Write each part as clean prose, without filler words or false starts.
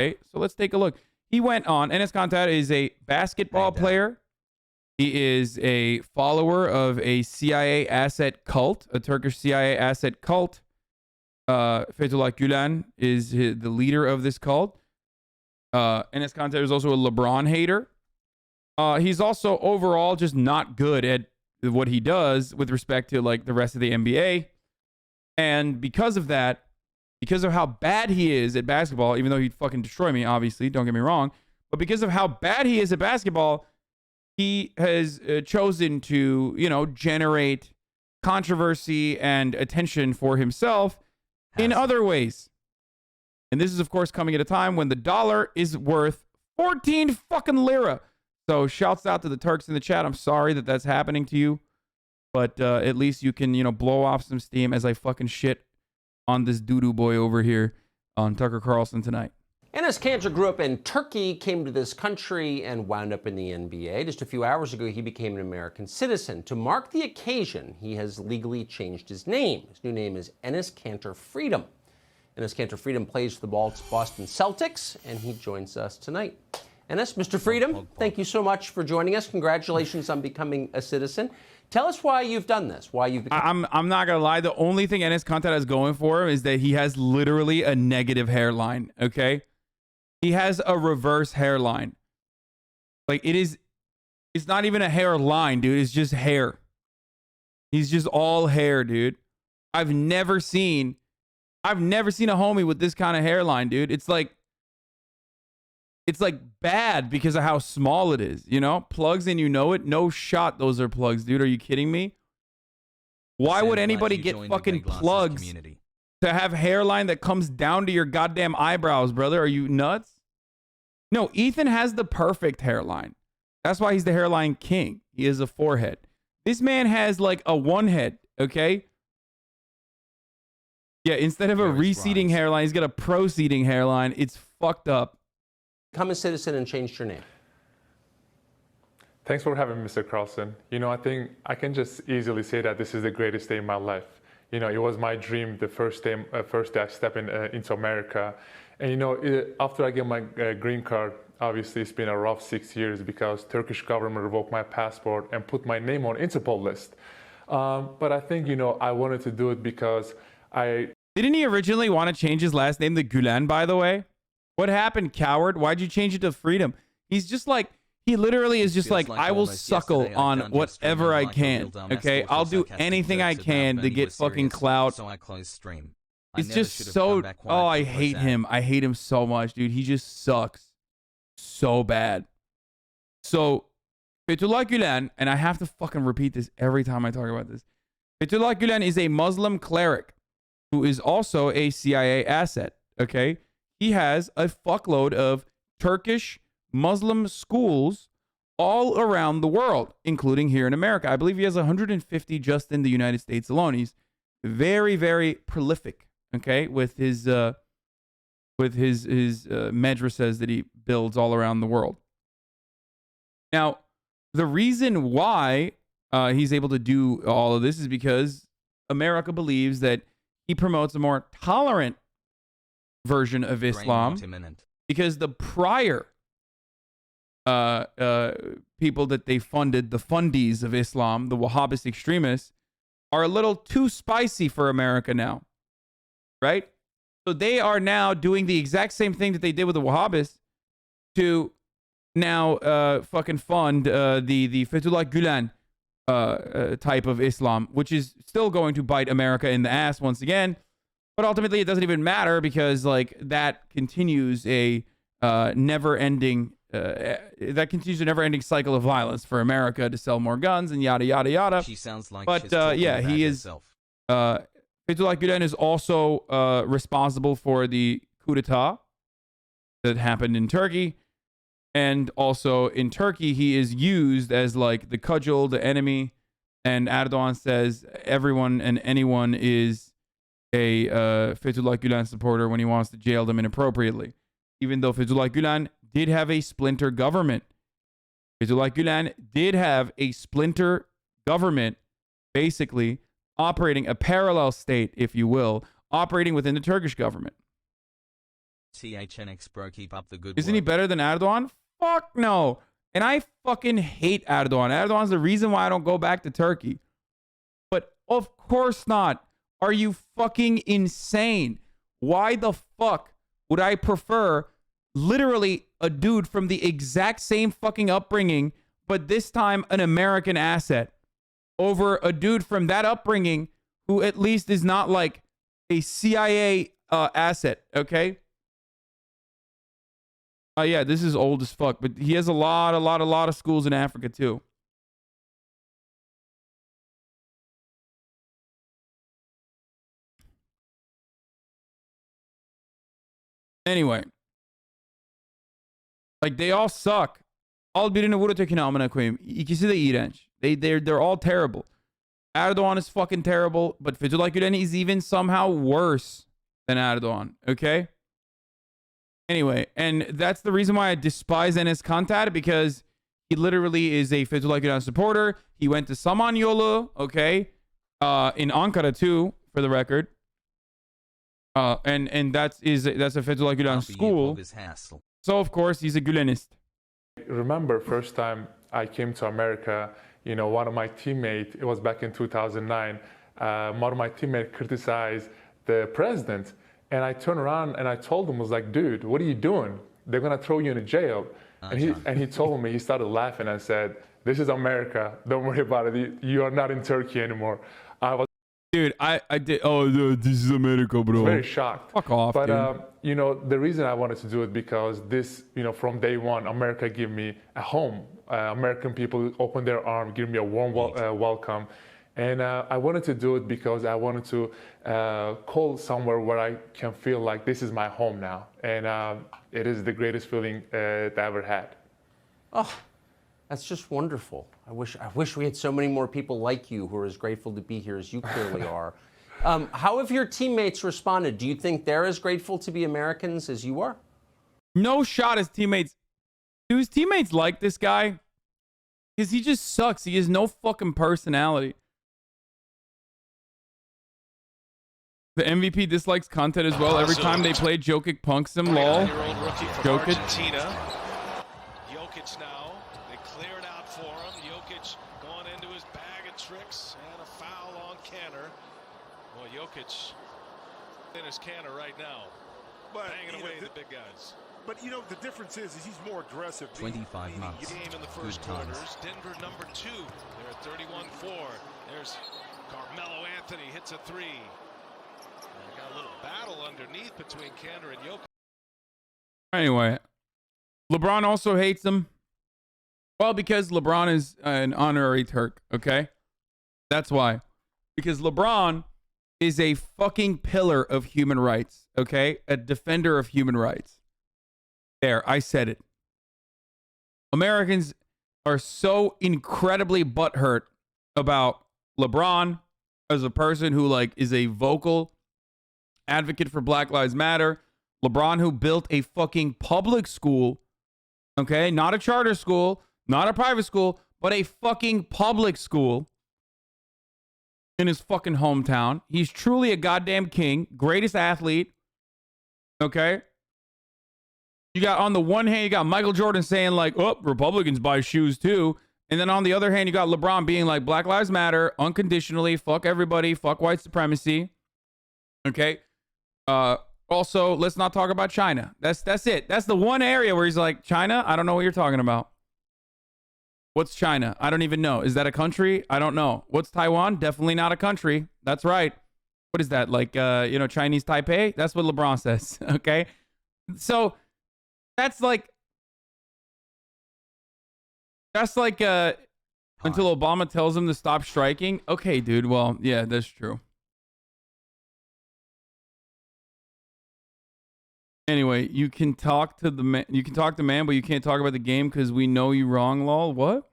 Okay, so let's take a look. He went on. Enes Kanter is a basketball player. He is a follower of a CIA asset cult, a Turkish CIA asset cult. Fethullah Gülen is the leader of this cult. Enes Kanter is also a LeBron hater. He's also overall just not good at what he does with respect to like the rest of the NBA. And because of that, because of how bad he is at basketball, even though he'd fucking destroy me, obviously, don't get me wrong, but because of how bad he is at basketball, he has chosen to, generate controversy and attention for himself in other ways. And this is, of course, coming at a time when the dollar is worth 14 fucking lira. So shouts out to the Turks in the chat. I'm sorry that that's happening to you, but at least you can, blow off some steam as I fucking shit on this doo-doo boy over here on Tucker Carlson tonight. Enes Kanter grew up in Turkey, came to this country, and wound up in the NBA. Just a few hours ago, he became an American citizen. To mark the occasion, he has legally changed his name. His new name is Enes Kanter Freedom. Enes Kanter Freedom plays for the Boston Celtics, and he joins us tonight. Enes, Mr. Freedom, thank you so much for joining us. Congratulations on becoming a citizen. Tell us why you've done this. Why you've become... I'm not gonna lie. The only thing Enes Kanter has going for him is that he has literally a negative hairline. Okay, he has a reverse hairline. Like it's not even a hairline, dude. It's just hair. He's just all hair, dude. I've never seen a homie with this kind of hairline, dude. It's like bad because of how small it is, plugs and it. No shot those are plugs, dude. Are you kidding me? Why would anybody get fucking plugs to have hairline that comes down to your goddamn eyebrows, brother? Are you nuts? No, Ethan has the perfect hairline. That's why he's the hairline king. He is a forehead. This man has like a one head, okay? Yeah, instead of a receding hairline, he's got a proceeding hairline. It's fucked up. Become a citizen and changed your name. Thanks for having me, Mr. Carlson. I think I can just easily say that this is the greatest day in my life. It was my dream the first day I stepped into America. And after I get my green card, obviously it's been a rough 6 years because Turkish government revoked my passport and put my name on Interpol list. But I think, I wanted to do it because Didn't he originally want to change his last name to Gülen, by the way? What happened, coward? Why'd you change it to Freedom? He's just like, he literally is just like, I will suckle on whatever I can. Okay, I'll do anything I can to get fucking clout. So I closed stream. It's just so, oh, I hate him. I hate him so much, dude. He just sucks so bad. So, Fethullah Gülen, and I have to fucking repeat this every time I talk about this. Fethullah Gülen is a Muslim cleric who is also a CIA asset, okay? He has a fuckload of Turkish Muslim schools all around the world, including here in America. I believe he has 150 just in the United States alone. He's very prolific, okay, with his madrasas that he builds all around the world. Now, the reason why he's able to do all of this is because America believes that he promotes a more tolerant version of Islam, because the prior people that they funded, the fundies of Islam, the Wahhabist extremists, are a little too spicy for America now, right? So they are now doing the exact same thing that they did with the Wahhabists to now fucking fund the Fethullah Gülen type of Islam, which is still going to bite America in the ass once again. But ultimately, it doesn't even matter because like that continues a never-ending cycle of violence for America to sell more guns and yada yada yada. She sounds like but yeah, he is. Fethullah Gülen is also responsible for the coup d'état that happened in Turkey, and also in Turkey, he is used as like the cudgel, the enemy. And Erdogan says everyone and anyone is a Fethullah Gülen supporter when he wants to jail them inappropriately. Even though Fethullah Gülen did have a splinter government. Fethullah Gülen did have a splinter government, basically operating a parallel state, if you will, operating within the Turkish government. THNX bro, keep up the good Isn't he work. better than Erdogan? Fuck no. And I fucking hate Erdogan. Erdogan's the reason why I don't go back to Turkey. But of course not. Are you fucking insane? Why the fuck would I prefer literally a dude from the exact same fucking upbringing, but this time an American asset, over a dude from that upbringing who at least is not like a CIA asset, okay? Yeah, this is old as fuck, but he has a lot of schools in Africa too. Anyway, like they all suck. Al birini vur ötekini amına koyayım. İkisi de iğrenç. They're all terrible. Erdogan is fucking terrible, but Fethullah Gülen is even somehow worse than Erdogan, okay? Anyway, and that's the reason why I despise Enes Kanter, because he literally is a Fethullah Gülen supporter. He went to Samanyolu, okay? In Ankara too, for the record. And that's a Fethullah Gülen school. So of course he's a Gülenist. Remember first time I came to America, you know, one of my teammates, it was back in 2009, one of my teammates criticized the president. And I turned around and I told him, was like, dude, what are you doing? They're gonna throw you in a jail. And he told me, he started laughing and said, this is America, don't worry about it. You are not in Turkey anymore. I was Dude, I did. Oh, this is America, bro. very shocked. Fuck off, but, dude. you know, the reason I wanted to do it because this, you know, from day one, America gave me a home. American people opened their arms, give me a warm welcome. And I wanted to do it because I wanted to call somewhere where I can feel like this is my home now. And it is the greatest feeling that I ever had. Oh, that's just wonderful. I wish we had so many more people like you who are as grateful to be here as you clearly are. How have your teammates responded? Do you think they're as grateful to be Americans as you are? No shot his teammates. Do his teammates like this guy? Because he just sucks. He has no fucking personality. The MVP dislikes content as well. Every time they play, Jokic punks him. Lol. Jokic. Jokic now. They clear it out for him. Jokic going into his bag of tricks and a foul on Kanter. Well, Jokic Enes Kanter right now. Banging away the big guys. But you know the difference is he's more aggressive. 25 months. Game in the first quarters. Denver number 2. They're at 31-4. There's Carmelo Anthony hits a 3. Got a little battle underneath between Kanter and Jokic. Anyway, LeBron also hates him. Well, because LeBron is an honorary Turk, okay? That's why. Because LeBron is a fucking pillar of human rights, okay? A defender of human rights. There, I said it. Americans are so incredibly butthurt about LeBron as a person who, like, is a vocal advocate for Black Lives Matter. LeBron, who built a fucking public school, okay? Not a charter school, not a private school, but a fucking public school in his fucking hometown. He's truly a goddamn king, greatest athlete, okay? You got, on the one hand, you got Michael Jordan saying, like, oh, Republicans buy shoes too. And then on the other hand, you got LeBron being like, Black Lives Matter, unconditionally, fuck everybody, fuck white supremacy, okay? Also, let's not talk about China. That's it. That's the one area where he's like, China? I don't know what you're talking about. What's China? I don't even know. Is that a country? I don't know. What's Taiwan? Definitely not a country. That's right. What is that? Like, Chinese Taipei? That's what LeBron says. Okay. So that's like until Obama tells him to stop striking. Okay, dude. Well, yeah, that's true. Anyway, you can talk to man, but you can't talk about the game because we know you wrong, lol. What?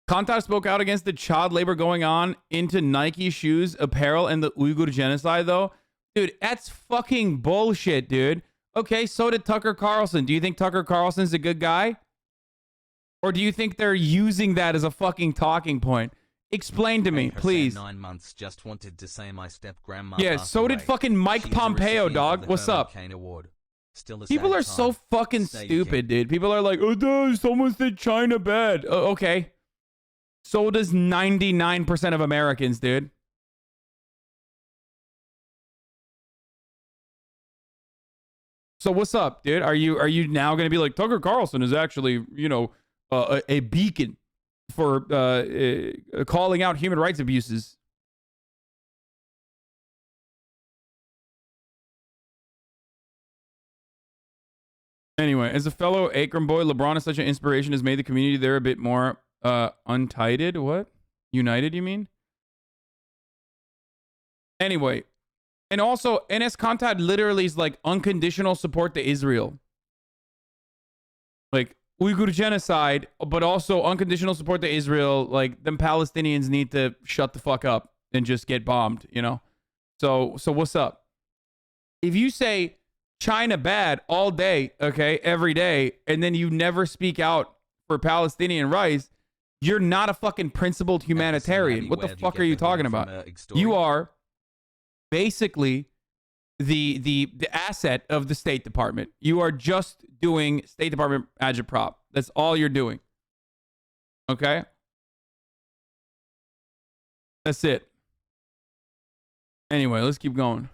Kantar spoke out against the child labor going on into Nike shoes, apparel, and the Uyghur genocide, though. Dude, that's fucking bullshit, dude. Okay, so did Tucker Carlson. Do you think Tucker Carlson's a good guy? Or do you think they're using that as a fucking talking point? Explain to me, Hasan, please. 9 months just wanted to say my step-grandma Yeah, passed so did away. fucking Mike She's a Pompeo, recipient dog. of the What's Herman up? Cain Award. Still a People sad are so time. fucking Stay stupid, tuned. dude. People are like, oh, duh, someone said China bad. Okay. So does 99% of Americans, dude. So what's up, dude? Are you now going to be like, Tucker Carlson is actually, you know, a beacon for calling out human rights abuses? Anyway, as a fellow Akron boy, LeBron is such an inspiration, has made the community there a bit more untied. What? United, you mean? Anyway, and also, Enes Kanter literally is like unconditional support to Israel. Like, Uyghur genocide, but also unconditional support to Israel. Like, them Palestinians need to shut the fuck up and just get bombed, you know? So what's up? If you say China bad all day, okay, every day, and then you never speak out for Palestinian rights, you're not a fucking principled humanitarian. What the fuck are you talking about? You are basically the asset of the State Department. You are just doing State Department agitprop. That's all you're doing. Okay? That's it. Anyway, let's keep going.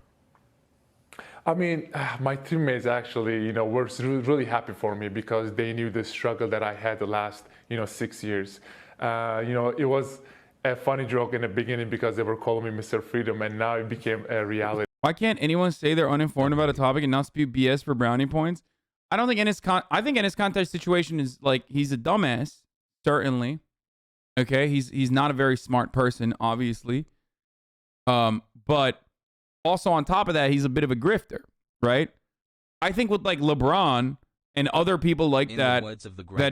I mean, my teammates actually, you know, were really happy for me because they knew the struggle that I had the last, 6 years. It was a funny joke in the beginning because they were calling me Mr. Freedom, and now it became a reality. Why can't anyone say they're uninformed about a topic and not spew BS for brownie points? I think Enes Kanter's situation is like, he's a dumbass, certainly. Okay, he's not a very smart person, obviously. But also on top of that, he's a bit of a grifter, right? I think with like LeBron and other people like that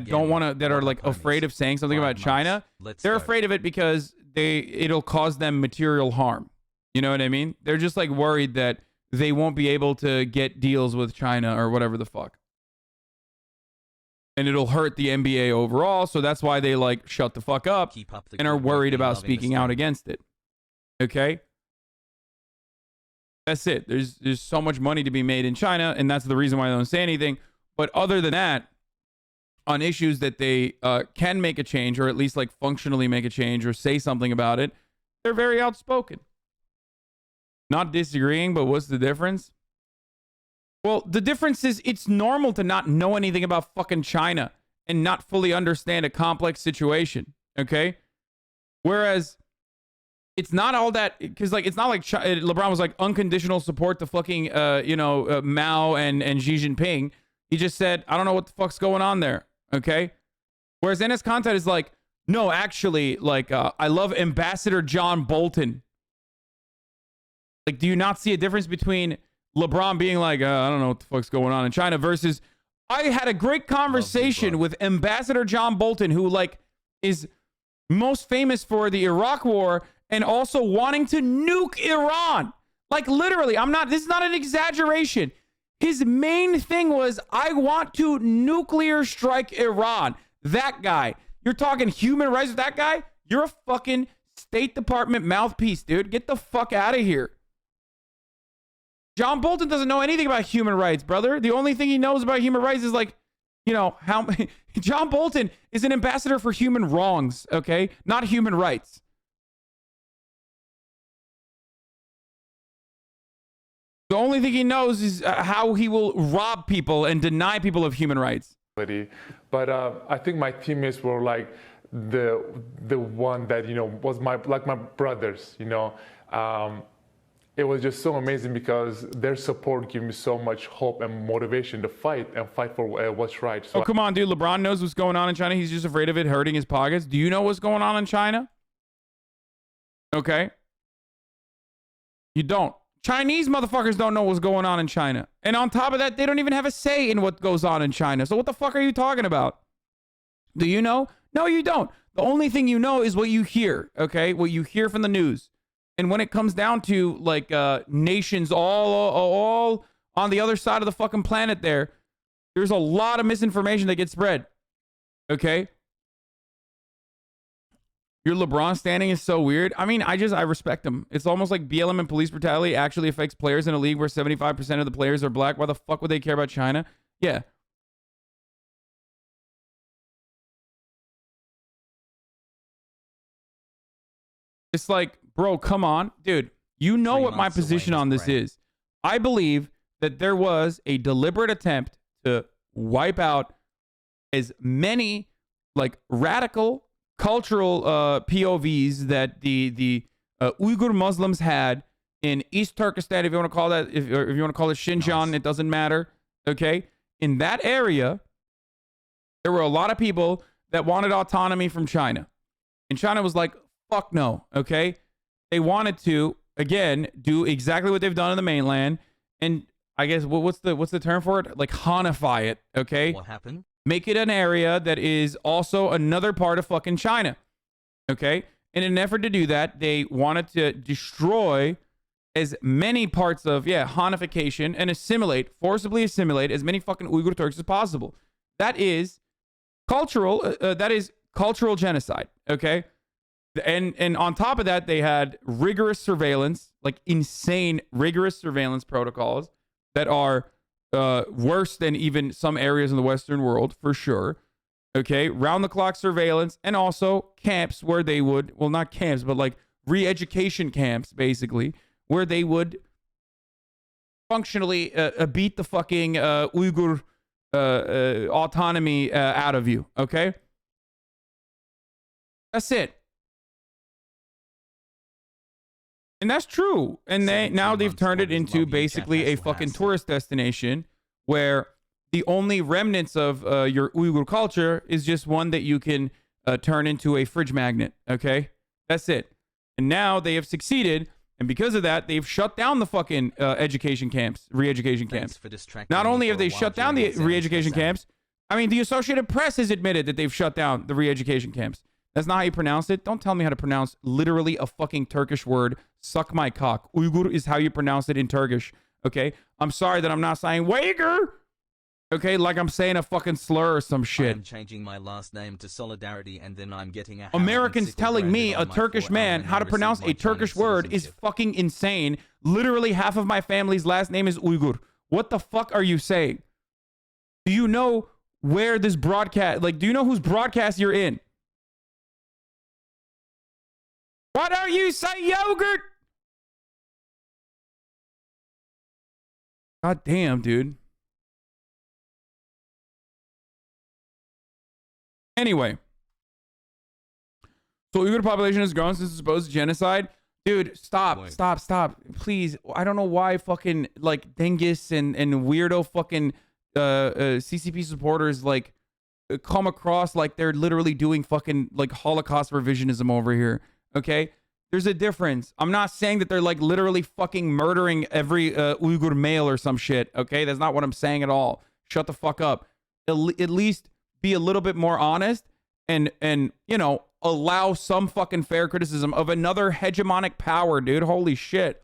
don't want to, that are like afraid of saying something about China, they're afraid of it because it'll cause them material harm. You know what I mean? They're just like worried that they won't be able to get deals with China or whatever the fuck. And it'll hurt the NBA overall, so that's why they like shut the fuck up and are worried about speaking out against it. Okay? That's it. There's so much money to be made in China, and that's the reason why they don't say anything. But other than that, on issues that they can make a change, or at least like functionally make a change or say something about it, they're very outspoken. Not disagreeing, but what's the difference? Well, the difference is it's normal to not know anything about fucking China and not fully understand a complex situation, okay? Whereas it's not all that, because like it's not like LeBron was like unconditional support to fucking Mao and Xi Jinping. He just said, I don't know what the fuck's going on there, okay? Whereas Enes Kanter is like, no, actually, like I love Ambassador John Bolton. Like, do you not see a difference between LeBron being like, I don't know what the fuck's going on in China versus I had a great conversation with Ambassador John Bolton, who like is most famous for the Iraq War and also wanting to nuke Iran. Like literally, this is not an exaggeration. His main thing was, I want to nuclear strike Iran. That guy. You're talking human rights with that guy? You're a fucking State Department mouthpiece, dude. Get the fuck out of here. John Bolton doesn't know anything about human rights, brother. The only thing he knows about human rights is like, how John Bolton is an ambassador for human wrongs, okay? Not human rights. The only thing he knows is how he will rob people and deny people of human rights. But I think my teammates were like the one that, was my brothers, It was just so amazing because their support gave me so much hope and motivation to fight for what's right. So come on, dude. LeBron knows what's going on in China. He's just afraid of it hurting his pockets. Do you know what's going on in China? Okay. You don't. Chinese motherfuckers don't know what's going on in China. And on top of that, they don't even have a say in what goes on in China. So what the fuck are you talking about? Do you know? No, you don't. The only thing you know is what you hear, okay? What you hear from the news. And when it comes down to like nations all on the other side of the fucking planet there's a lot of misinformation that gets spread. Okay? Your LeBron standing is so weird. I mean, I respect him. It's almost like BLM and police brutality actually affects players in a league where 75% of the players are black. Why the fuck would they care about China? Yeah. It's like, bro, come on. Dude, you know what my position on this is. I believe that there was a deliberate attempt to wipe out as many like radical cultural POVs that the Uyghur Muslims had in East Turkestan, if you want to call that, if you want to call it Xinjiang, it doesn't matter. Okay, in that area, there were a lot of people that wanted autonomy from China, and China was like, "Fuck no." Okay, they wanted to again do exactly what they've done in the mainland, and I guess what's the term for it? Like Hanify it. Okay, What happened? make it an area that is also another part of fucking China. Okay? In an effort to do that, they wanted to destroy as many parts of, Hanification and forcibly assimilate as many fucking Uyghur Turks as possible. That is cultural genocide. Okay? And on top of that, they had rigorous surveillance, like insane rigorous surveillance protocols that are worse than even some areas in the Western world, for sure. Okay, round-the-clock surveillance, and also camps where they would, well, not camps, but like re-education camps, basically, where they would functionally beat the fucking Uyghur autonomy out of you. Okay, that's it. And that's true. And they've turned it into basically a fucking tourist destination where the only remnants of your Uyghur culture is just one that you can turn into a fridge magnet. Okay? That's it. And now they have succeeded. And because of that, they've shut down the fucking education camps, re-education camps. Not only have they shut down the re-education camps, I mean, the Associated Press has admitted that they've shut down the re-education camps. That's not how you pronounce it. Don't tell me how to pronounce literally a fucking Turkish word. Suck my cock. Uyghur is how you pronounce it in Turkish. Okay? I'm sorry that I'm not saying Uyghur. Okay? Like I'm saying a fucking slur or some shit. I'm changing my last name to Solidarity, and then I'm getting a Americans telling me, a Turkish man, how to pronounce a Turkish word is fucking insane. Literally half of my family's last name is Uyghur. What the fuck are you saying? Do you know where this broadcast, like, do you know whose broadcast you're in? Why don't you say yogurt? God damn, dude. Anyway. So Uyghur population has grown since the supposed genocide. Dude, stop. Please. I don't know why fucking like Dengis and weirdo fucking CCP supporters like come across like they're literally doing fucking like Holocaust revisionism over here. Okay, there's a difference. I'm not saying that they're like literally fucking murdering every Uyghur male or some shit. Okay, that's not what I'm saying at all. Shut the fuck up. At least be a little bit more honest and you know, allow some fucking fair criticism of another hegemonic power, dude. Holy shit.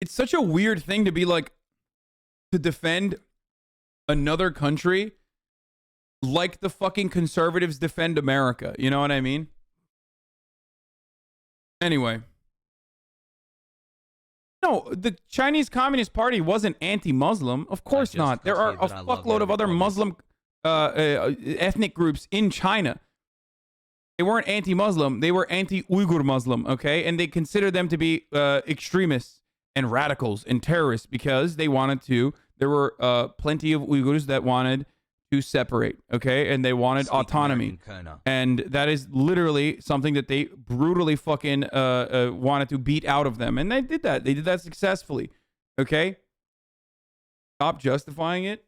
It's such a weird thing to be like, to defend another country like the fucking conservatives defend America. You know what I mean? Anyway. No, the Chinese Communist Party wasn't anti-Muslim. Of course not. There are a fuckload of other Muslim ethnic groups in China. They weren't anti-Muslim. They were anti-Uyghur Muslim, okay? And they consider them to be extremists and radicals and terrorists because they wanted to. There were plenty of Uyghurs that wanted to separate, okay? And they wanted autonomy. And that is literally something that they brutally fucking wanted to beat out of them. And they did that. They did that successfully, okay? Stop justifying it.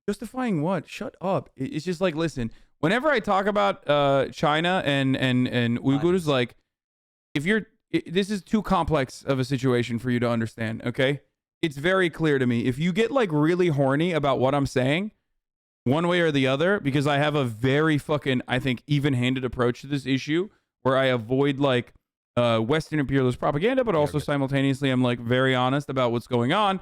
Justifying what? Shut up. It's just like, listen, whenever I talk about China and Uyghurs, like, if you're... this is too complex of a situation for you to understand, okay? It's very clear to me. If you get like really horny about what I'm saying, one way or the other, because I have a very fucking, I think, even-handed approach to this issue, where I avoid like Western imperialist propaganda, but also simultaneously I'm like very honest about what's going on.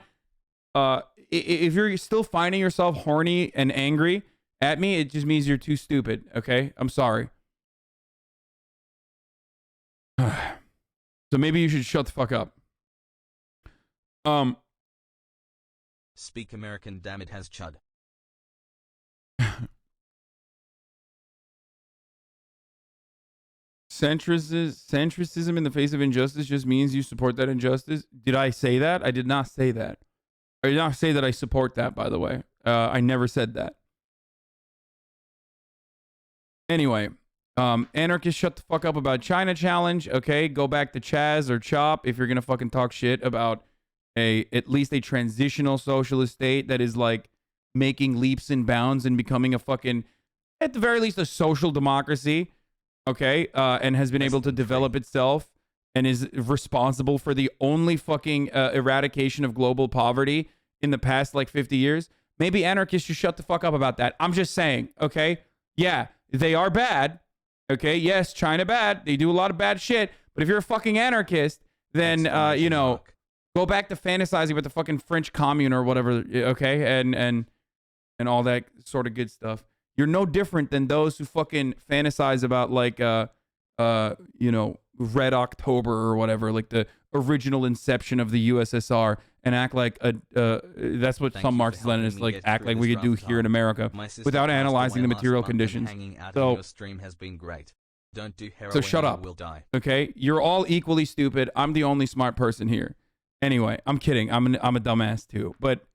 If you're still finding yourself horny and angry at me, it just means you're too stupid. Okay, I'm sorry. So maybe you should shut the fuck up. Speak American, damn it, has chud. Centricism in the face of injustice just means you support that injustice. Did I say that? I did not say that. I did not say that I support that, by the way. I never said that. Anyway, anarchists, shut the fuck up about China challenge. Okay, go back to Chaz or Chop if you're gonna fucking talk shit about at least a transitional socialist state that is like making leaps and bounds and becoming a fucking, at the very least, a social democracy. Okay, and has been able to develop itself and is responsible for the only fucking eradication of global poverty in the past like 50 years. Maybe anarchists should shut the fuck up about that. I'm just saying, okay? Yeah, they are bad. Okay, yes, China bad. They do a lot of bad shit. But if you're a fucking anarchist, then, you know, go back to fantasizing about the fucking French Commune or whatever, okay? And all that sort of good stuff. You're no different than those who fucking fantasize about like, you know, Red October or whatever, like the original inception of the USSR, and act like that's what some Marxist-Leninists like act like we could do here in America without analyzing the material conditions. So, your stream has been great. Don't do heroin, so shut up. Will die. Okay, you're all equally stupid. I'm the only smart person here. Anyway, I'm kidding. I'm a dumbass too, but.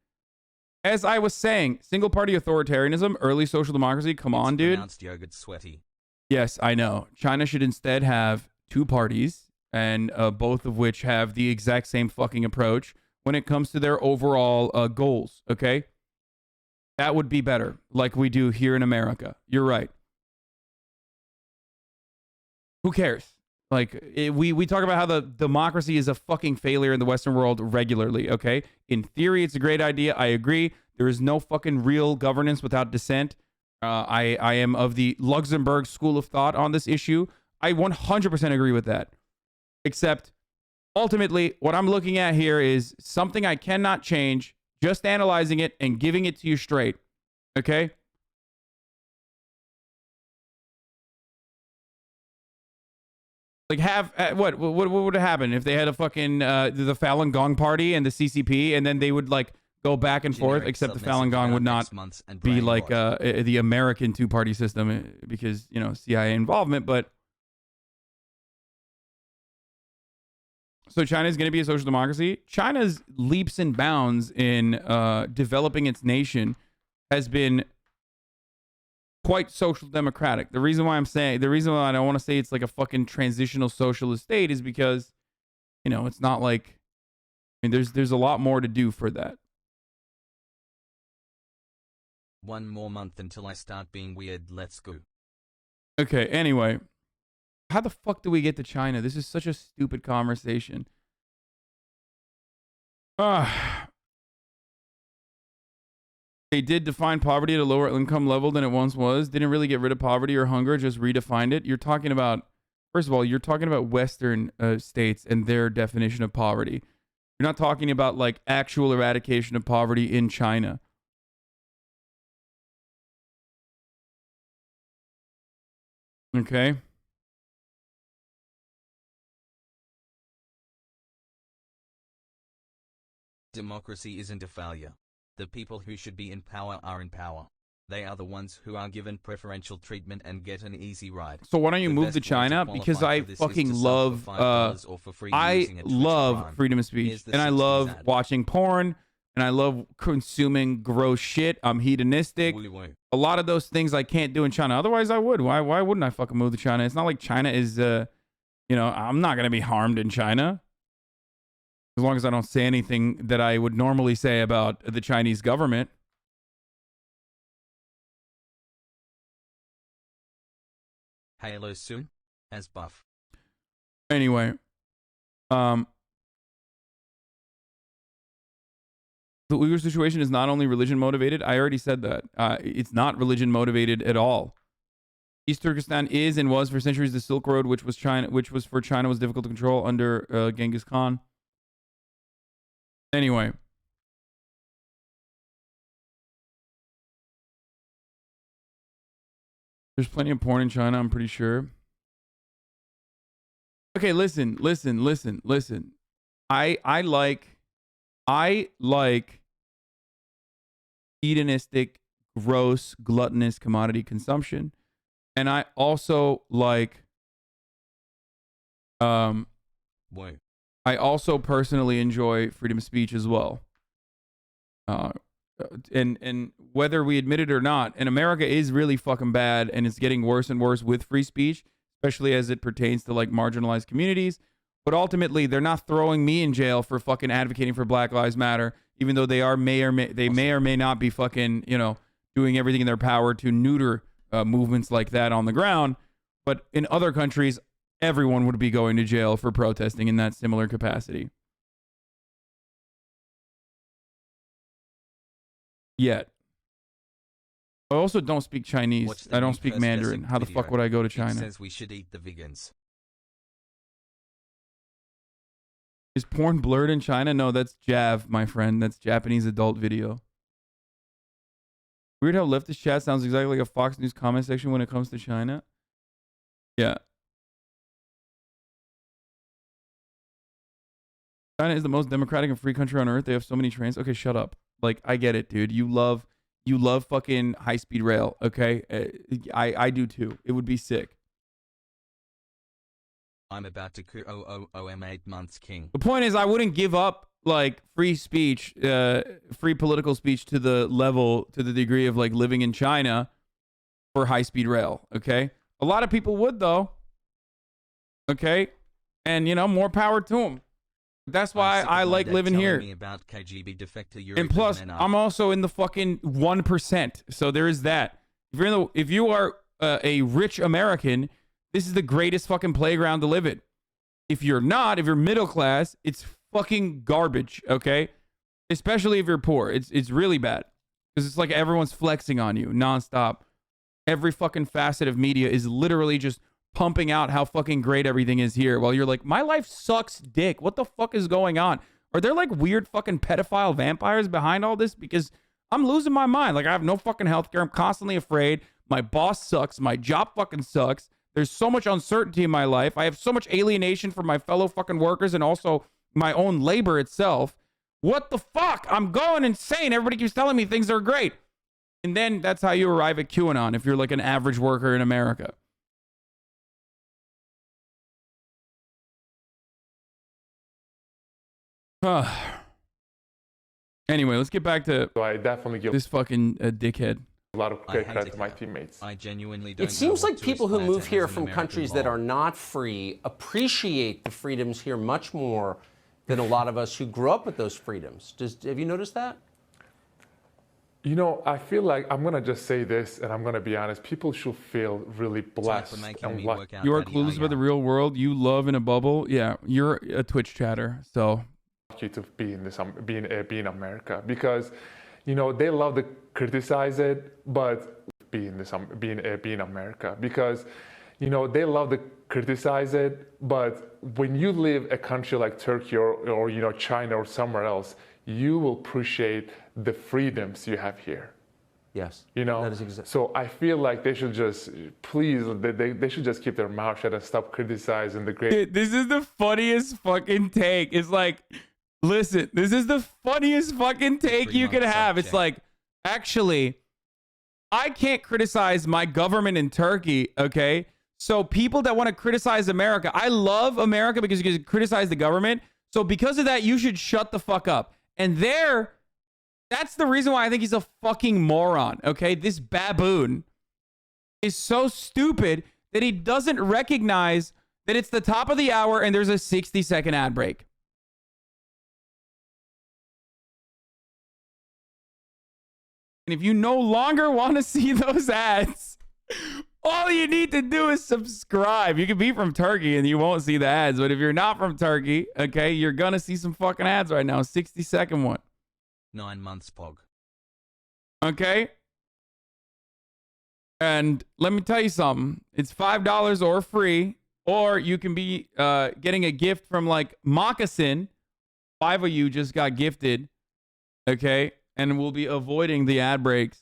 As I was saying, single-party authoritarianism, early social democracy, come on, dude. Pronounced yogurt sweaty. Yes, I know. China should instead have two parties, and both of which have the exact same fucking approach when it comes to their overall goals, okay? That would be better, like we do here in America. You're right. Who cares? Like, we talk about how the democracy is a fucking failure in the Western world regularly, okay? In theory, it's a great idea. I agree. There is no fucking real governance without dissent. I am of the Luxembourg school of thought on this issue. I 100% agree with that. Except, ultimately, what I'm looking at here is something I cannot change, just analyzing it and giving it to you straight, okay? Like, what would happen if they had a fucking the Falun Gong party and the CCP, and then they would like go back and forth, except the Falun Gong would not be like the American two-party system because, you know, CIA involvement. But so China is going to be a social democracy. China's leaps and bounds in developing its nation has been quite social democratic. The reason why I don't want to say it's like a fucking transitional socialist state is because, you know, it's not like, I mean, there's a lot more to do for that. One more month until I start being weird. Let's go. Okay, anyway. How the fuck do we get to China? This is such a stupid conversation. They did define poverty at a lower income level than it once was. Didn't really get rid of poverty or hunger, just redefined it. You're talking about, first of all, you're talking about Western states and their definition of poverty. You're not talking about like actual eradication of poverty in China. Okay. Democracy isn't a failure. The people who should be in power are in power. They are the ones who are given preferential treatment and get an easy ride. So why don't you move to China? Because I fucking love, I love freedom of speech, and I love watching porn, and I love consuming gross shit. I'm hedonistic. A lot of those things I can't do in China. Otherwise, I would. Why wouldn't I fucking move to China? It's not like China is, you know, I'm not gonna be harmed in China. As long as I don't say anything that I would normally say about the Chinese government. Halo soon? As buff. Anyway. The Uyghur situation is not only religion motivated. I already said that. It's not religion motivated at all. East Turkestan is and was for centuries the Silk Road, which was for China was difficult to control under Genghis Khan. Anyway, There's plenty of porn in China, I'm pretty sure. Okay, listen. I like hedonistic, gross, gluttonous commodity consumption. And I also like I also personally enjoy freedom of speech as well. And whether we admit it or not, and America is really fucking bad, and it's getting worse and worse with free speech, especially as it pertains to like marginalized communities. But ultimately, they're not throwing me in jail for fucking advocating for Black Lives Matter, even though they may or may not be fucking, you know, doing everything in their power to neuter movements like that on the ground. But in other countries, everyone would be going to jail for protesting in that similar capacity. Yet. I also don't speak Chinese. I don't speak Mandarin. How the fuck would I go to China? It says we should eat the vegans. Is porn blurred in China? No, that's Jav, my friend. That's Japanese adult video. Weird how leftist chat sounds exactly like a Fox News comment section when it comes to China. Yeah. China is the most democratic and free country on earth. They have so many trains. Okay, shut up. Like, I get it, dude. You love fucking high-speed rail, okay? I do too. It would be sick. I'm about to I'm 8 months king. The point is, I wouldn't give up like free speech, free political speech to the degree of like living in China for high-speed rail, okay? A lot of people would though, okay? And you know, more power to them. That's why I like living here. About KGB defector and plus, I'm also in the fucking 1%. So there is that. If you are a rich American, this is the greatest fucking playground to live in. If you're not, if you're middle class, it's fucking garbage, okay? Especially if you're poor. It's really bad. Because it's like everyone's flexing on you nonstop. Every fucking facet of media is literally just pumping out how fucking great everything is here while you're like, my life sucks dick. What the fuck is going on? Are there like weird fucking pedophile vampires behind all this? Because I'm losing my mind. Like, I have no fucking healthcare. I'm constantly afraid. My boss sucks. My job fucking sucks. There's so much uncertainty in my life. I have so much alienation from my fellow fucking workers and also my own labor itself. What the fuck? I'm going insane. Everybody keeps telling me things are great. And then that's how you arrive at QAnon if you're like an average worker in America. Anyway, let's get back to So I definitely give this fucking dickhead. a lot of credit to my teammates. I genuinely don't It seems know like what to people who aspire move to here as an from American countries that law. are not free appreciate the freedoms here much more than a lot of us who grew up with those freedoms. Have you noticed that? You know, I feel like I'm going to just say this, and I'm going to be honest. People should feel really blessed and lucky. You are clueless about the real world. You love in a bubble. Yeah, you're a Twitch chatter. So To be in this, being America, because, you know, they love to criticize it, but being America, because, you know, they love to criticize it, but when you live a country like Turkey or you know, China or somewhere else, you will appreciate the freedoms you have here. Yes. You know, that is exactly. So I feel like they should just, please, they should just keep their mouth shut and stop criticizing the great. Dude, this is the funniest fucking take. It's like, listen, this is the funniest fucking take you could have. It's like, actually, I can't criticize my government in Turkey, okay? So people that want to criticize America, I love America because you can criticize the government. So because of that, you should shut the fuck up. And that's the reason why I think he's a fucking moron, okay? This baboon is so stupid that he doesn't recognize that it's the top of the hour and there's a 60-second ad break. And if you no longer want to see those ads, all you need to do is subscribe. You can be from Turkey and you won't see the ads. But if you're not from Turkey, okay, you're going to see some fucking ads right now. 60-second one. 9 months, Pog. Okay? And let me tell you something. It's $5 or free. Or you can be getting a gift from like Moccasin. 5 of you just got gifted. Okay? And we'll be avoiding the ad breaks.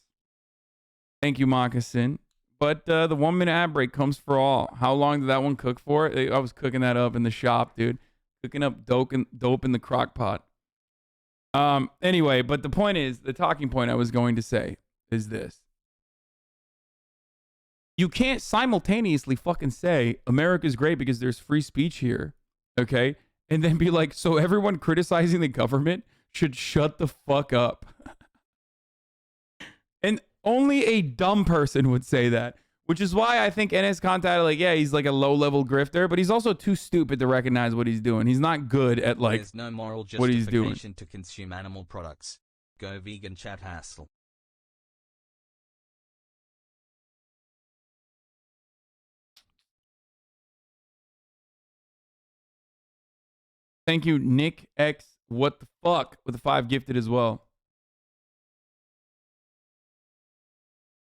Thank you, Moccasin. but the 1 minute ad break comes for all. How long did that one cook for? I was cooking that up in the shop, dude. Cooking up dope in the crock pot. Anyway, but the point is, the talking point I was going to say is this. You can't simultaneously fucking say America's great because there's free speech here, okay? And then be like, so everyone criticizing the government should shut the fuck up. And only a dumb person would say that, which is why I think Enes Kanter, like, yeah, he's like a low-level grifter, but he's also too stupid to recognize what he's doing. He's not good at, like, There's no moral what he's doing. justification to consume animal products. Go vegan, chat hassle. Thank you, Nick X. What the fuck with the 5 gifted as well.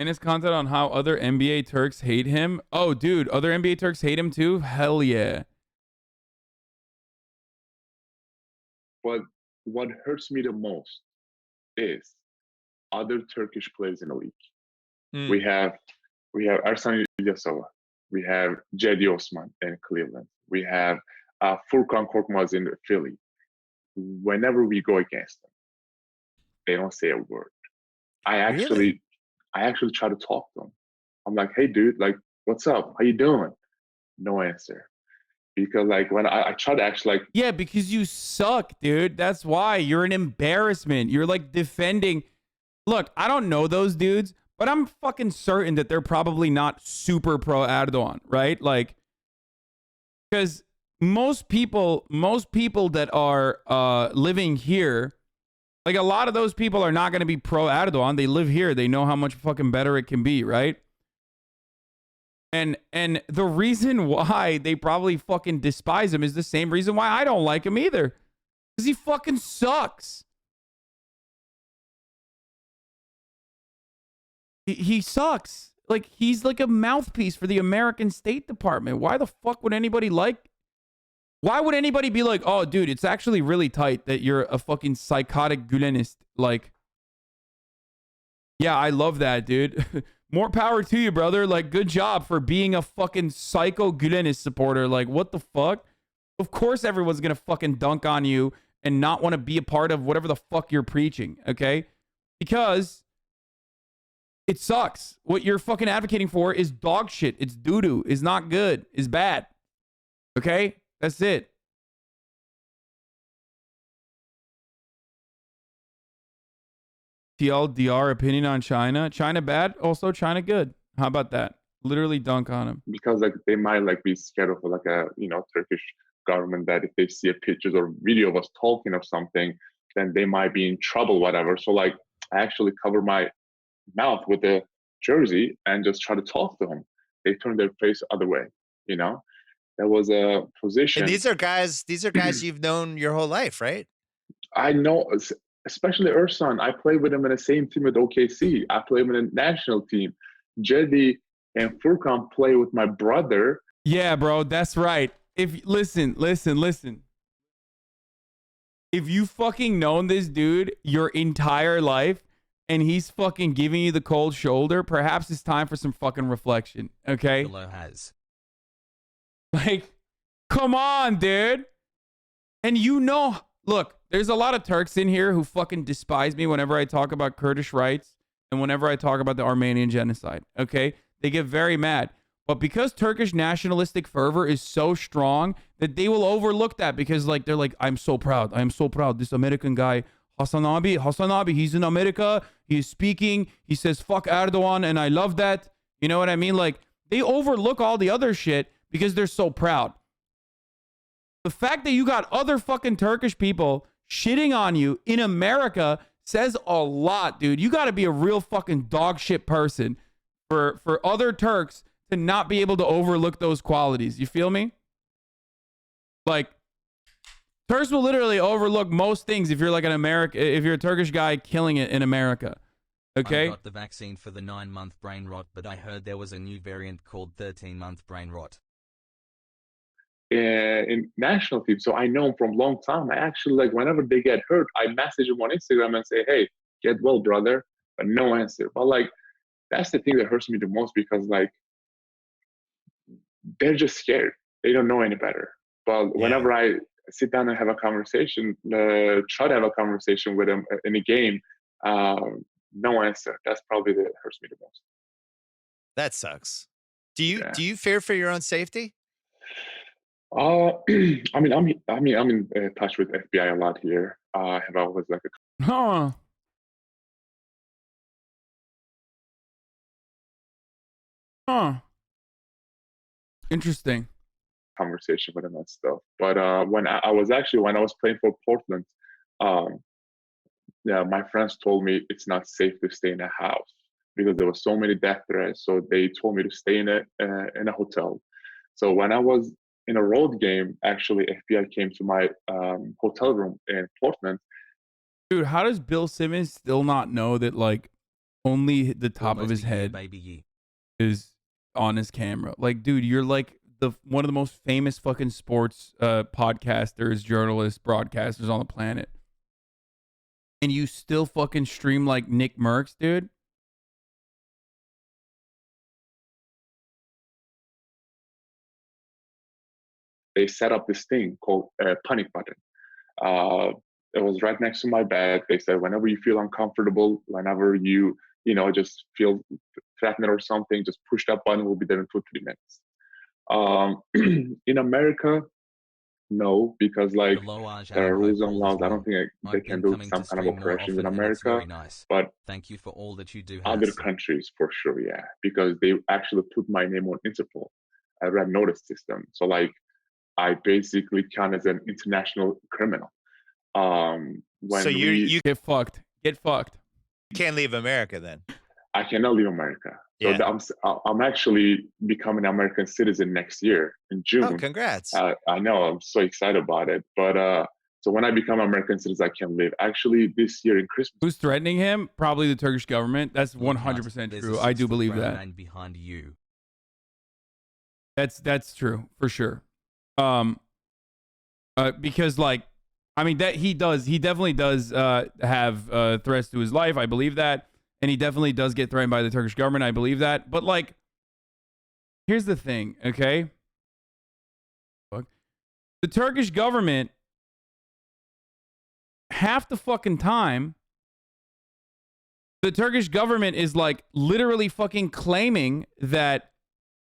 And his content on how other NBA Turks hate him. Oh, dude, other NBA Turks hate him too? Hell yeah. But what hurts me the most is other Turkish players in the league. We have Ersan Ilyasova. We have Cedi Osman in Cleveland. We have Furkan Korkmaz in Philly. Whenever we go against them, they don't say a word. I actually try to talk to them. I'm like, hey, dude, like, what's up? How you doing? No answer. Because, like, when I try to actually, like... Yeah, because you suck, dude. That's why. You're an embarrassment. You're, like, defending... Look, I don't know those dudes, but I'm fucking certain that they're probably not super pro-Erdogan, right? Like, because most people that are living here... Like, a lot of those people are not going to be pro-Erdogan. They live here. They know how much fucking better it can be, right? And the reason why they probably fucking despise him is the same reason why I don't like him either. Because he fucking sucks. He sucks. Like, he's like a mouthpiece for the American State Department. Why the fuck would anybody like... Why would anybody be like, oh, dude, it's actually really tight that you're a fucking psychotic Gülenist? Like, yeah, I love that, dude. More power to you, brother. Like, good job for being a fucking psycho Gülenist supporter. Like, what the fuck? Of course everyone's going to fucking dunk on you and not want to be a part of whatever the fuck you're preaching, okay? Because it sucks. What you're fucking advocating for is dog shit. It's doo-doo. It's not good. It's bad. Okay? That's it. TLDR opinion on China. China bad, also China good. How about that? Literally dunk on him. Because, like, they might, like, be scared of, like, a, you know, Turkish government that if they see a pictures or video of us talking of something, then they might be in trouble, whatever. So, like, I actually cover my mouth with a jersey and just try to talk to them. They turn their face other way, you know? That was a position. And these are guys you've known your whole life, right? I know, especially Ersan. I played with him in the same team with OKC. I played with a national team. Cedi and Furkan play with my brother. Yeah, bro, that's right. Listen. If you fucking known this dude your entire life and he's fucking giving you the cold shoulder, perhaps it's time for some fucking reflection, okay? Has. Like, come on, dude. And you know, look, there's a lot of Turks in here who fucking despise me whenever I talk about Kurdish rights and whenever I talk about the Armenian genocide, okay? They get very mad. But because Turkish nationalistic fervor is so strong that they will overlook that because, like, they're like, I'm so proud. I am so proud. This American guy, HasanAbi, he's in America. He is speaking. He says, fuck Erdogan, and I love that. You know what I mean? Like, they overlook all the other shit because they're so proud. The fact that you got other fucking Turkish people shitting on you in America says a lot, dude. You got to be a real fucking dog shit person for other Turks to not be able to overlook those qualities. You feel me? Like, Turks will literally overlook most things if you're like if you're a Turkish guy killing it in America. Okay? I got the vaccine for the 9-month brain rot, but I heard there was a new variant called 13-month brain rot. In national team, so I know him from a long time. I actually, like, whenever they get hurt, I message him on Instagram and say, hey, get well, brother, but no answer. But, like, that's the thing that hurts me the most, because like they're just scared. They don't know any better. But whenever I sit down and have a conversation, try to have a conversation with them in a game, no answer. That's probably that hurts me the most. That sucks. Do you fear for your own safety? I mean, I'm in touch with FBI a lot here. I have always like a Interesting conversation with them and stuff. But when I was playing for Portland, my friends told me it's not safe to stay in a house because there were so many death threats. So they told me to stay in a hotel. So when I was in a road game, actually FBI came to my hotel room in Portland. Dude, how does Bill Simmons still not know that like only the top of his head is on his camera? Like, dude, you're like one of the most famous fucking sports podcasters, journalists, broadcasters on the planet. And you still fucking stream like Nick Merckx, dude? They set up this thing called a panic button. It was right next to my bed. They said, whenever you feel uncomfortable, whenever you just feel threatened or something, just push that button. We'll be there in 2-3 minutes. In America, no, because like there are rules and laws. I don't think they can do some kind of operations in America. But thank you for all that you do. Other countries, for sure, yeah, because they actually put my name on Interpol, a red notice system. So like, I basically count as an international criminal. So you get fucked. Get fucked. You can't leave America then. I cannot leave America. So I'm actually becoming an American citizen next year in June. Oh, congrats. I know, I'm so excited about it. But so when I become an American citizen, I can leave. Actually, this year in Christmas. Who's threatening him? Probably the Turkish government. That's 100% true. I do believe that. Behind you. That's true for sure. Because like, I mean that he definitely does have threats to his life. I believe that. And he definitely does get threatened by the Turkish government. I believe that. But like, here's the thing, okay? The Turkish government, half the fucking time, the Turkish government is like literally fucking claiming that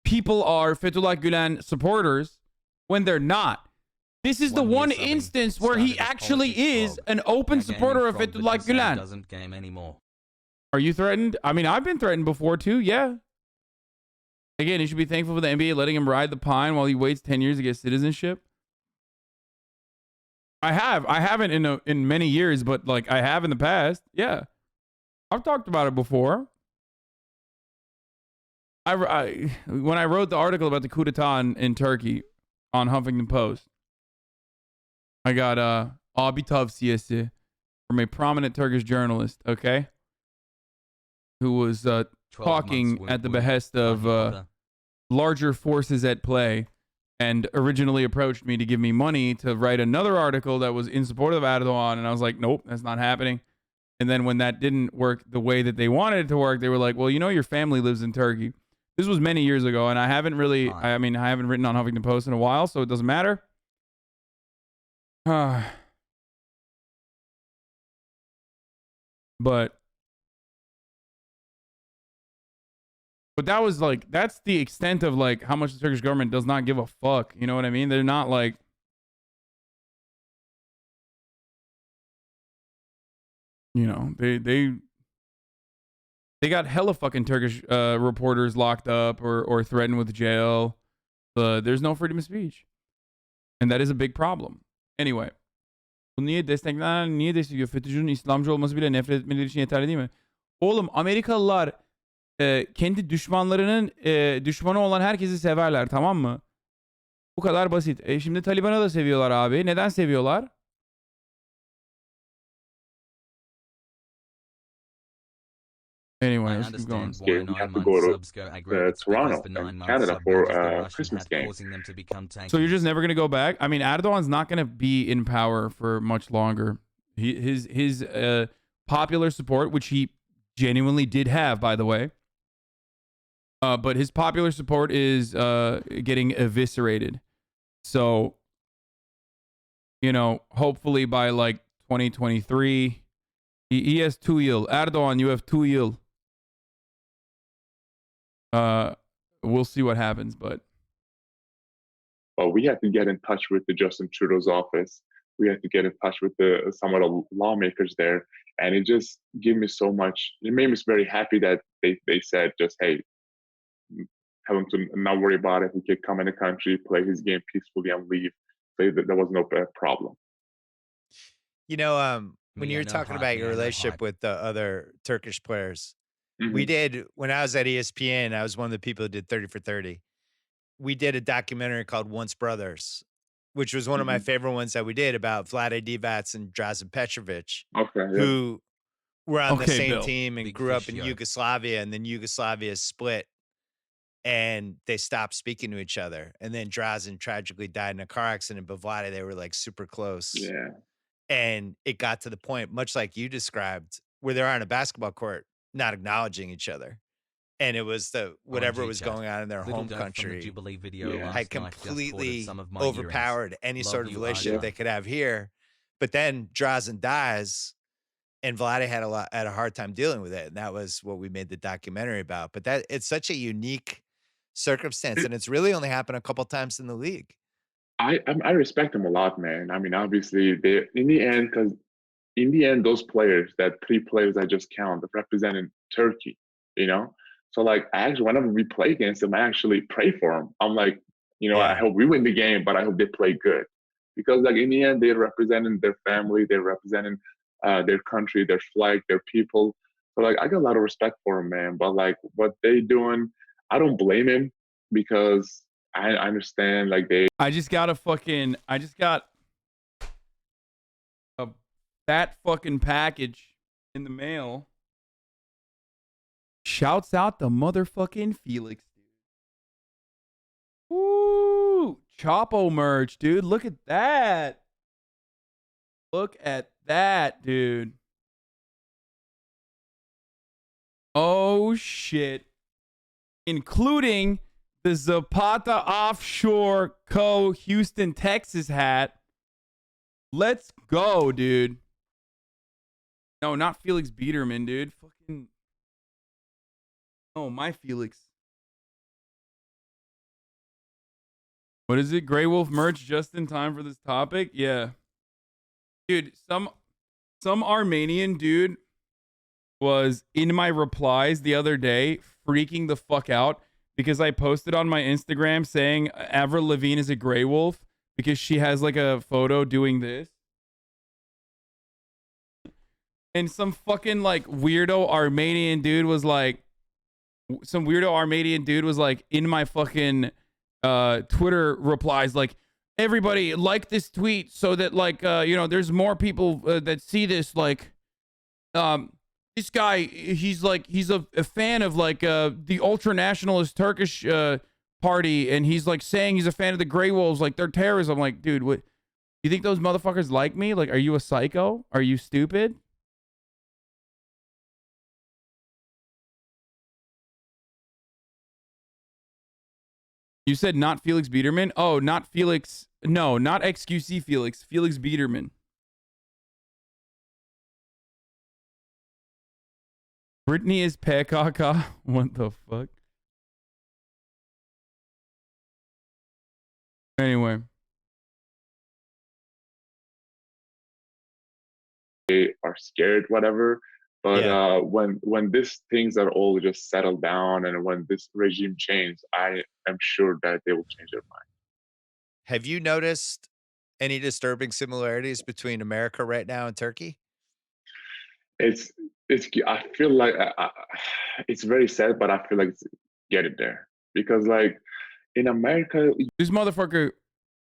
people are Fethullah Gülen supporters when they're not. This is the one instance where he actually is an open supporter of Fethullah Gülen. Doesn't game anymore. Are you threatened? I mean, I've been threatened before too, yeah. Again, he should be thankful for the NBA letting him ride the pine while he waits 10 years to get citizenship. I haven't in many years, but like I have in the past. Yeah. I've talked about it before. When I wrote the article about the coup d'etat in Turkey on Huffington Post, I got Abi tavsiyesi from a prominent Turkish journalist, okay? Who was talking at the behest of larger forces at play, and originally approached me to give me money to write another article that was in support of Erdogan, and I was like, nope, that's not happening. And then when that didn't work the way that they wanted it to work, they were like, well, you know, your family lives in Turkey. This was many years ago, and I haven't written on Huffington Post in a while, so it doesn't matter. But that was like, that's the extent of like how much the Turkish government does not give a fuck. You know what I mean? They're not like, you know, they got hella fucking Turkish reporters locked up or threatened with jail. There's no freedom of speech. And that is a big problem. Anyway. Bu niye destekliyor? FETÖ'cünün İslamcı olması bile nefret etmeleri için yeterli değil mi? Oğlum, Amerikalılar kendi düşmanlarının düşmanı olan herkesi severler, tamam mı? Bu kadar basit. Şimdi Taliban'ı da seviyorlar abi. Neden seviyorlar? Anyway, let's keep going. We have to go to Toronto, Canada for Christmas game. So you're just never going to go back? I mean, Erdogan's not going to be in power for much longer. His popular support, which he genuinely did have, by the way, But his popular support is getting eviscerated. So, you know, hopefully by like 2023, he has 2 yıl. Erdoğan, you have 2 yıl. We'll see what happens, but. Well, we had to get in touch with the Justin Trudeau's office. We had to get in touch with some of the lawmakers there, and it just gave me so much. It made me very happy that they said just, hey, tell him to not worry about it. He could come in the country, play his game peacefully, and leave. So there was no problem. You know, when you were talking about your relationship with the other Turkish players, we did, when I was at ESPN, I was one of the people who did 30 for 30. We did a documentary called Once Brothers, which was one of my favorite ones that we did about Vlade Divac and Drazen Petrovic, who were on the same team and grew up in Yugoslavia, and then Yugoslavia split and they stopped speaking to each other. And then Drazen tragically died in a car accident, but Vlade, they were like super close. Yeah. And it got to the point, much like you described, where they're on a basketball court, not acknowledging each other. And it was whatever was going on in their home country had completely overpowered any sort of relationship they could have here. But then Drazen dies, and Vlade had a hard time dealing with it. And that was what we made the documentary about. But it's such a unique circumstance, and it's really only happened a couple times in the league. I respect them a lot, man. I mean, obviously, in the end, those players, that 3 players I just counted, represented Turkey, you know? So, like, whenever we play against them, I actually pray for them. I'm like, you know, I hope we win the game, but I hope they play good. Because, like, in the end, they're representing their family, they're representing their country, their flag, their people. So, like, I got a lot of respect for them, man. But, like, what they doing, I don't blame him, because I understand, like, I just got that fucking package in the mail. Shouts out the motherfucking Felix, dude. Ooh, Chapo merch, dude. Look at that. Look at that, dude. Oh, shit. Including the Zapata Offshore Co. Houston, Texas hat. Let's go, dude. No, not Felix Biederman, dude. Fucking. Oh, my Felix. What is it? Grey Wolf merch just in time for this topic? Yeah. Dude, some Armenian dude was in my replies the other day freaking the fuck out because I posted on my Instagram saying Avril Lavigne is a Grey Wolf because she has like a photo doing this. And some fucking like weirdo Armenian dude was like, in my fucking Twitter replies, like, everybody like this tweet so that like, you know, there's more people that see this. Like, this guy, he's a fan of like the ultra nationalist Turkish party. And he's like saying he's a fan of the Grey Wolves. Like, they're terrorists. I'm like, dude, what? You think those motherfuckers like me? Like, are you a psycho? Are you stupid? You said not Felix Biederman? Oh, not Felix. No, not XQC Felix. Felix Biederman. Brittany is Pecker. What the fuck? Anyway. They are scared, whatever. But when these things are all just settled down and when this regime changes, I am sure that they will change their mind. Have you noticed any disturbing similarities between America right now and Turkey? It's. I feel like it's very sad, but I feel like it's getting there because, like, in America, this motherfucker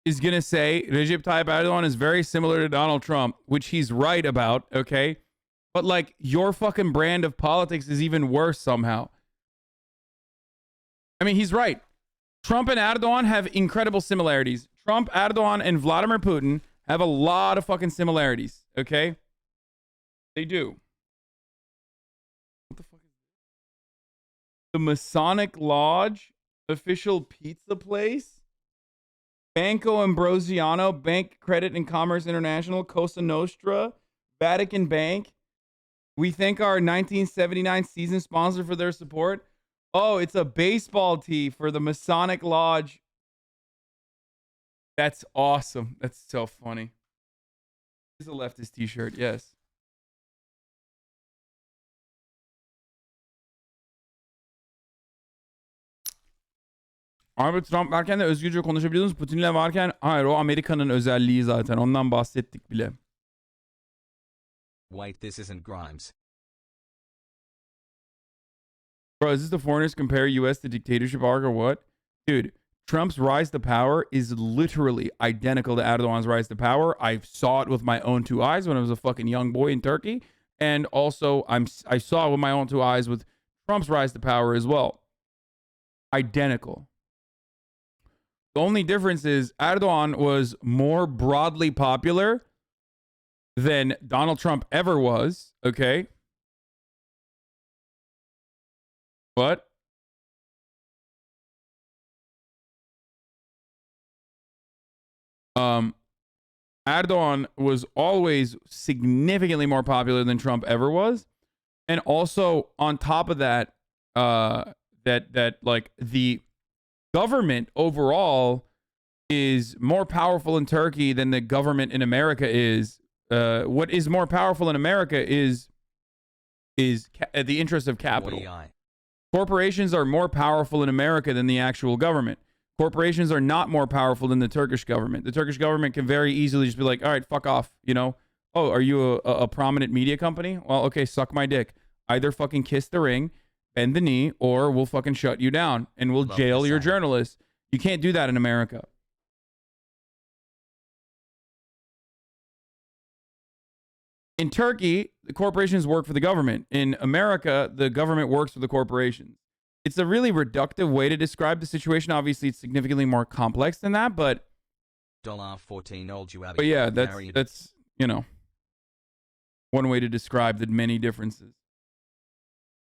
is gonna say Recep Tayyip Erdogan is very similar to Donald Trump, which he's right about. Okay. But, like, your fucking brand of politics is even worse somehow. I mean, he's right. Trump and Erdogan have incredible similarities. Trump, Erdogan, and Vladimir Putin have a lot of fucking similarities, okay? They do. What the fuck is the Masonic Lodge, official pizza place, Banco Ambrosiano, Bank Credit and Commerce International, Cosa Nostra, Vatican Bank. We thank our 1979 season sponsor for their support. Oh, it's a baseball tee for the Masonic Lodge. That's awesome. That's so funny. It's a leftist t-shirt, yes. Abi Trump varken de özgürce konuşabiliyordunuz. Putin'le varken hayır, o Amerika'nın özelliği zaten. Ondan bahsettik bile. Wait, this isn't Grimes. Bro, is this the foreigners compare U.S. to dictatorship arc or what? Dude, Trump's rise to power is literally identical to Erdogan's rise to power. I saw it with my own two eyes when I was a fucking young boy in Turkey. And also, I saw it with my own two eyes with Trump's rise to power as well. Identical. The only difference is Erdogan was more broadly popular than Donald Trump ever was, okay? But Erdogan was always significantly more popular than Trump ever was. And also on top of that, that like the government overall is more powerful in Turkey than the government in America is. What is more powerful in America is the interest of capital. Corporations are more powerful in America than the actual government. Corporations are not more powerful than the Turkish government. The Turkish government can very easily just be like, all right, fuck off, you know? Oh, are you a prominent media company? Well, okay, suck my dick. Either fucking kiss the ring, bend the knee, or we'll fucking shut you down and we'll jail your journalists. You can't do that in America. In Turkey, the corporations work for the government. In America, the government works for the corporations. It's a really reductive way to describe the situation. Obviously, it's significantly more complex than that, but $14 old you. But yeah, that's you know, one way to describe the many differences.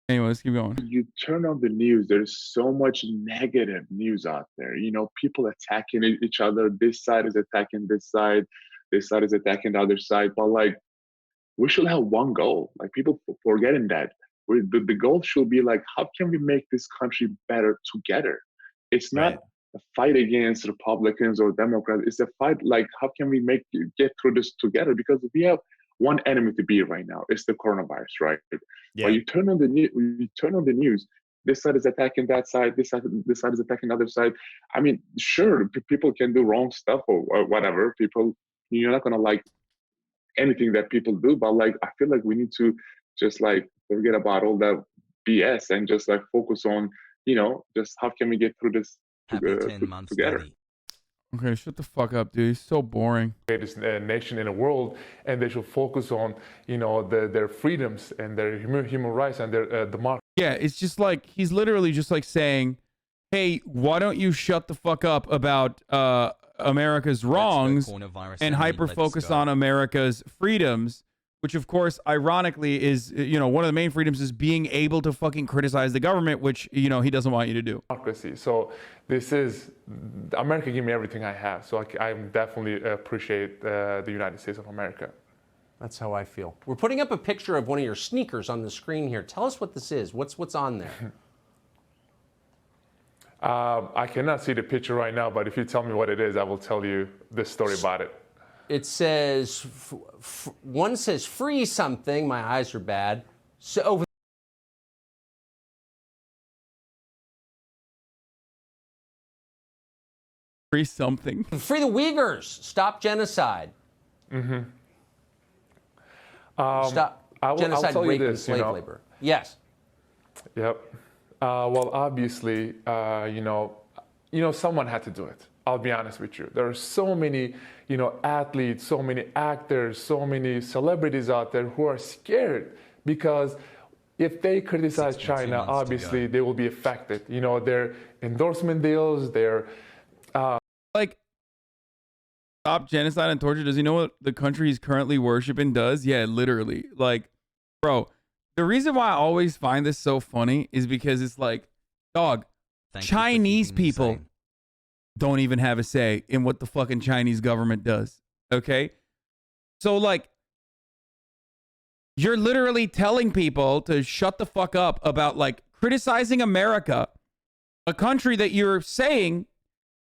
Anyway, let's keep going. You turn on the news, there's so much negative news out there. You know, people attacking each other. This side is attacking this side is attacking the other side. But like, we should have one goal. Like, people forgetting that. The goal should be like, how can we make this country better together? It's not a fight against Republicans or Democrats. It's a fight like, how can we get through this together? Because we have one enemy to beat right now. It's the coronavirus, right? Yeah. But you turn on the news. This side is attacking that side. This side is attacking the other side. I mean, sure, people can do wrong stuff or whatever. People, you're not gonna like anything that people do, but like, I feel like we need to just like forget about all that BS and just like focus on, you know, just how can we get through this together. Okay, shut the fuck up, dude. It's so boring. Greatest nation in the world, and they should focus on, you know, their freedoms and their human rights and their democracy. Yeah, it's just like he's literally just like saying, "Hey, why don't you shut the fuck up about America's wrongs and hyper focus on America's freedoms?" Which, of course, ironically is, you know, one of the main freedoms is being able to fucking criticize the government, which, you know, he doesn't want you to do. Democracy. So this is, America gave me everything I have. So I definitely appreciate the United States of America. That's how I feel. We're putting up a picture of one of your sneakers on the screen here. Tell us what this is. What's on there? I cannot see the picture right now, but if you tell me what it is, I will tell you the story about it. It says, one says free something. My eyes are bad. So Free something. Free the Uyghurs. Stop genocide. Mm-hmm. Stop genocide, rape, and slave labor. Yes. Yep. Well, obviously, you know, someone had to do it. I'll be honest with you. There are so many, you know, athletes, so many actors, so many celebrities out there who are scared because if they criticize China, obviously they will be affected. You know, their endorsement deals, their like, stop genocide and torture. Does he know what the country he's currently worshiping does? Yeah, literally. Like, bro, The reason why I always find this so funny is because it's like, dog, Chinese people don't even have a say in what the fucking Chinese government does. Okay? So, like, you're literally telling people to shut the fuck up about, like, criticizing America, a country that you're saying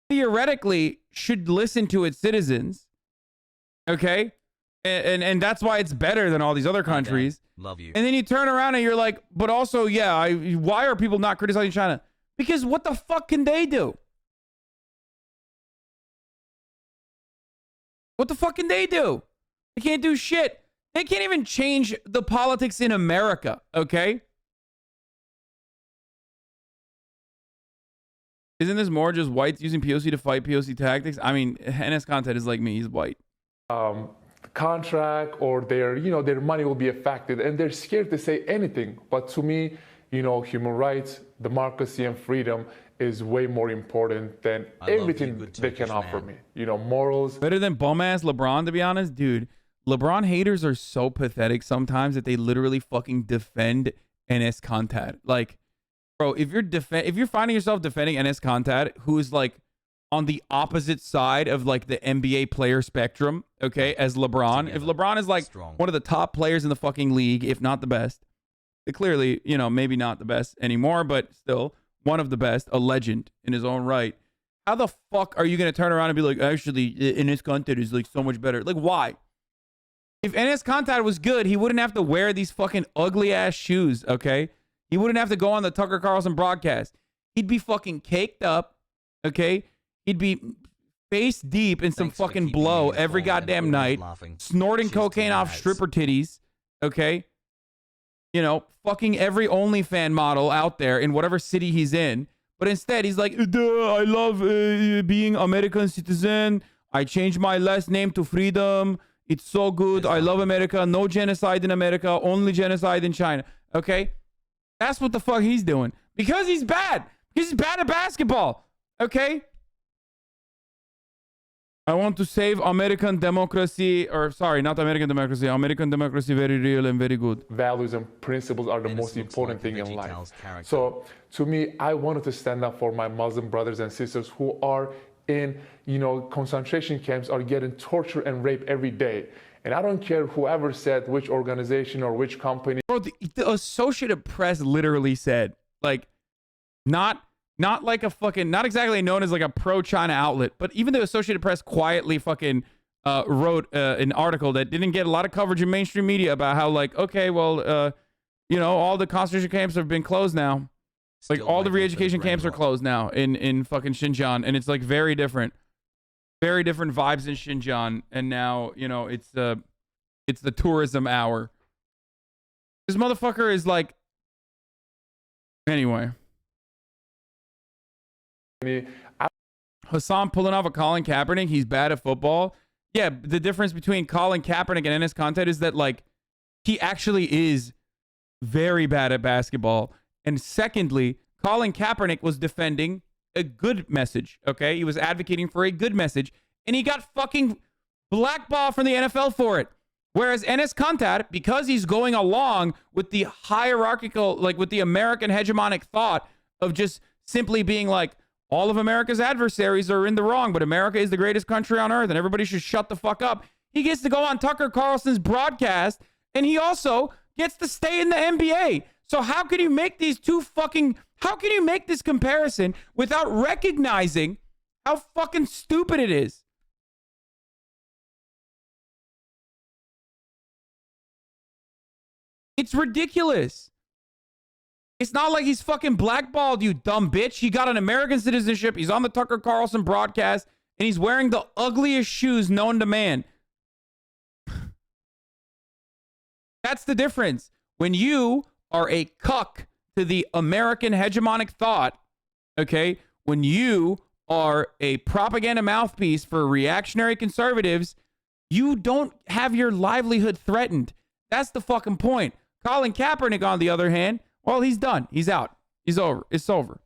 theoretically should listen to its citizens. Okay? And that's why it's better than all these other countries. Love you. And then you turn around and you're like, but also, yeah, why are people not criticizing China? Because what the fuck can they do? What the fuck can they do? They can't do shit. They can't even change the politics in America, okay? Isn't this more just whites using POC to fight POC tactics? I mean, Enes Kanter is like me. He's white. Contract or their money will be affected, and they're scared to say anything. But to me, human rights, democracy, and freedom is way more important than everything they can offer me. Morals. Better than bum-ass LeBron, to be honest. Dude, LeBron haters are so pathetic sometimes that they literally fucking defend Enes Kanter. Like, bro, if you're finding yourself defending Enes Kanter, who is like on the opposite side of like the NBA player spectrum, okay, as LeBron. If LeBron is like one of the top players in the fucking league, if not the best, clearly, maybe not the best anymore, but still one of the best, a legend in his own right. How the fuck are you going to turn around and be like, actually, Enes Kanter is like so much better? Like, why? If Enes Kanter was good, he wouldn't have to wear these fucking ugly ass shoes, okay? He wouldn't have to go on the Tucker Carlson broadcast. He'd be fucking caked up, okay? He'd be face deep in some fucking blow every goddamn night, snorting cocaine off stripper titties, okay? Fucking every OnlyFans model out there in whatever city he's in. But instead, he's like, I love being American citizen. I changed my last name to Freedom. It's so good. I love America. No genocide in America. Only genocide in China. Okay? That's what the fuck he's doing. Because he's bad. Because he's bad at basketball. Okay? I want to save American democracy, or sorry, not American democracy. American democracy, very real and very good. Values and principles are the most important thing in life. So to me, I wanted to stand up for my Muslim brothers and sisters who are in, concentration camps, are getting tortured and raped every day. And I don't care whoever said which organization or which company. Bro, the Associated Press literally said, like, not like a fucking, not exactly known as like a pro-China outlet, but even the Associated Press quietly fucking wrote an article that didn't get a lot of coverage in mainstream media about how, like, okay, well, all the concentration camps have been closed now. Like, all the re-education camps are closed now in fucking Xinjiang, and it's like very different vibes in Xinjiang, and now, it's the tourism hour. This motherfucker is like, anyway. Hasan pulling off a Colin Kaepernick. He's bad at football. Yeah, the difference between Colin Kaepernick and Enes Kanter is that, like, he actually is very bad at basketball. And secondly, Colin Kaepernick was defending a good message, okay? He was advocating for a good message, and he got fucking blackballed from the NFL for it. Whereas Enes Kanter, because he's going along with the hierarchical, like with the American hegemonic thought of just simply being like, all of America's adversaries are in the wrong, but America is the greatest country on earth and everybody should shut the fuck up. He gets to go on Tucker Carlson's broadcast, and he also gets to stay in the NBA. So how can you make these how can you make this comparison without recognizing how fucking stupid it is? It's ridiculous. It's not like he's fucking blackballed, you dumb bitch. He got an American citizenship. He's on the Tucker Carlson broadcast, and he's wearing the ugliest shoes known to man. That's the difference. When you are a cuck to the American hegemonic thought, okay, when you are a propaganda mouthpiece for reactionary conservatives, you don't have your livelihood threatened. That's the fucking point. Colin Kaepernick, on the other hand, well, he's done. He's out. He's over. It's over.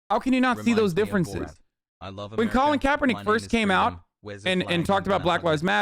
How can you not see those differences? When Colin Kaepernick first came out and talked about Black Lives Matter,